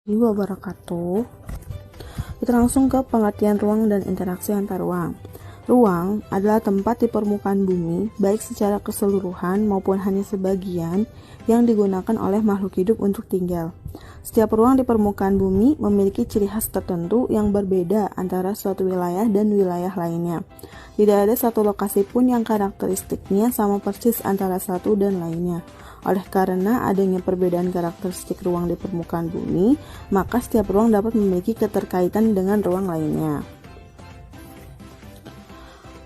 Wabarakatuh. Kita langsung ke pengertian ruang dan interaksi antar ruang. Ruang adalah tempat di permukaan bumi, baik secara keseluruhan maupun hanya sebagian, yang digunakan oleh makhluk hidup untuk tinggal. Setiap ruang di permukaan bumi memiliki ciri khas tertentu yang berbeda antara suatu wilayah dan wilayah lainnya. Tidak ada satu lokasi pun yang karakteristiknya sama persis antara satu dan lainnya. Oleh karena adanya perbedaan karakteristik ruang di permukaan bumi, maka setiap ruang dapat memiliki keterkaitan dengan ruang lainnya.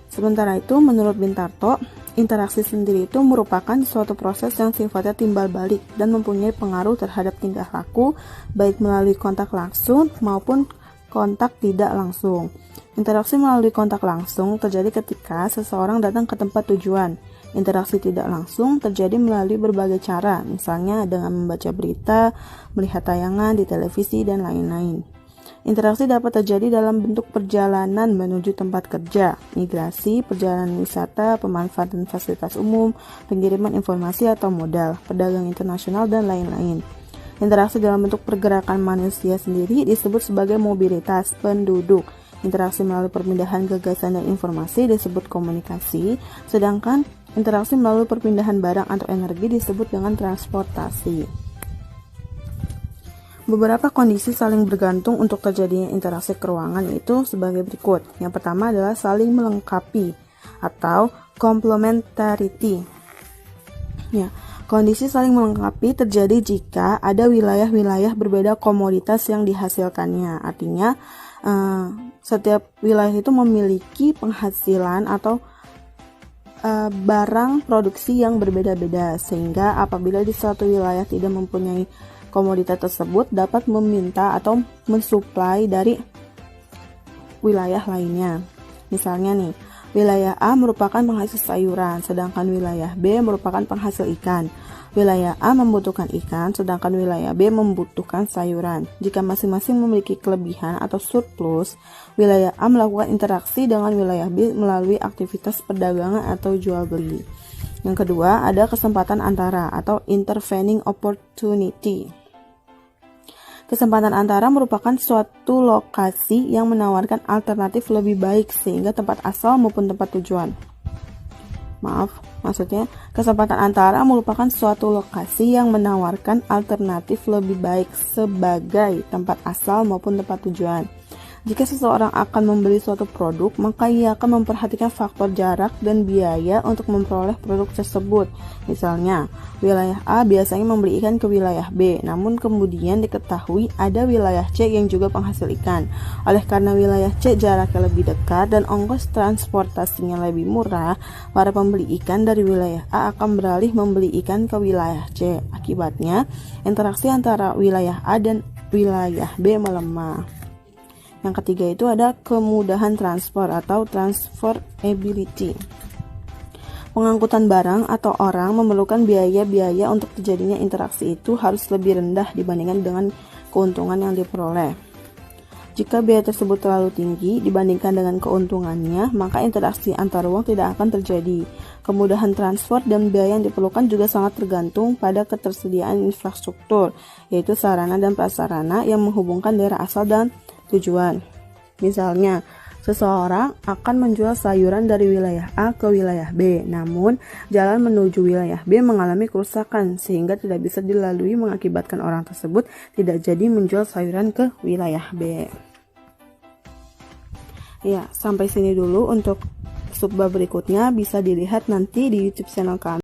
Sementara itu, menurut Bintarto, interaksi sendiri itu merupakan suatu proses yang sifatnya timbal balik dan mempunyai pengaruh terhadap tingkah laku, baik melalui kontak langsung maupun kontak tidak langsung. Interaksi melalui kontak langsung terjadi ketika seseorang datang ke tempat tujuan. Interaksi tidak langsung terjadi melalui berbagai cara, misalnya dengan membaca berita, melihat tayangan di televisi, dan lain-lain. Interaksi dapat terjadi dalam bentuk perjalanan menuju tempat kerja, migrasi, perjalanan wisata, pemanfaatan fasilitas umum, pengiriman informasi atau modal, perdagangan internasional, dan lain-lain. Interaksi dalam bentuk pergerakan manusia sendiri disebut sebagai mobilitas penduduk. Interaksi melalui perpindahan gagasan dan informasi disebut komunikasi, sedangkan interaksi melalui perpindahan barang atau energi disebut dengan transportasi. Beberapa kondisi saling bergantung untuk terjadinya interaksi keruangan itu sebagai berikut. Yang pertama adalah saling melengkapi atau complementarity. Ya, kondisi saling melengkapi terjadi jika ada wilayah-wilayah berbeda komoditas yang dihasilkannya. Artinya, setiap wilayah itu memiliki penghasilan atau barang produksi yang berbeda-beda, sehingga apabila di suatu wilayah tidak mempunyai komoditas tersebut dapat meminta atau mensuplai dari wilayah lainnya. Misalnya nih, wilayah A merupakan penghasil sayuran, sedangkan wilayah B merupakan penghasil ikan. Wilayah A membutuhkan ikan, sedangkan wilayah B membutuhkan sayuran. Jika masing-masing memiliki kelebihan atau surplus, wilayah A melakukan interaksi dengan wilayah B melalui aktivitas perdagangan atau jual beli. Yang kedua, ada kesempatan antara atau intervening opportunity. Kesempatan antara merupakan suatu lokasi yang menawarkan alternatif lebih baik sehingga tempat asal maupun tempat tujuan. Maksudnya kesempatan antara merupakan suatu lokasi yang menawarkan alternatif lebih baik sebagai tempat asal maupun tempat tujuan. Jika seseorang akan membeli suatu produk, maka ia akan memperhatikan faktor jarak dan biaya untuk memperoleh produk tersebut. Misalnya, wilayah A biasanya membeli ikan ke wilayah B, namun kemudian diketahui ada wilayah C yang juga penghasil ikan. Oleh karena wilayah C jaraknya lebih dekat dan ongkos transportasinya lebih murah, para pembeli ikan dari wilayah A akan beralih membeli ikan ke wilayah C. Akibatnya, interaksi antara wilayah A dan wilayah B melemah. Yang ketiga itu ada kemudahan transport atau transferability. Pengangkutan barang atau orang memerlukan biaya-biaya untuk terjadinya interaksi itu harus lebih rendah dibandingkan dengan keuntungan yang diperoleh. Jika biaya tersebut terlalu tinggi dibandingkan dengan keuntungannya, maka interaksi antar ruang tidak akan terjadi. Kemudahan transport dan biaya yang diperlukan juga sangat tergantung pada ketersediaan infrastruktur, yaitu sarana dan prasarana yang menghubungkan daerah asal dan tujuan. Misalnya, seseorang akan menjual sayuran dari wilayah A ke wilayah B, namun jalan menuju wilayah B mengalami kerusakan sehingga tidak bisa dilalui mengakibatkan orang tersebut tidak jadi menjual sayuran ke wilayah B. Ya, sampai sini dulu untuk subbab berikutnya bisa dilihat nanti di YouTube channel kami.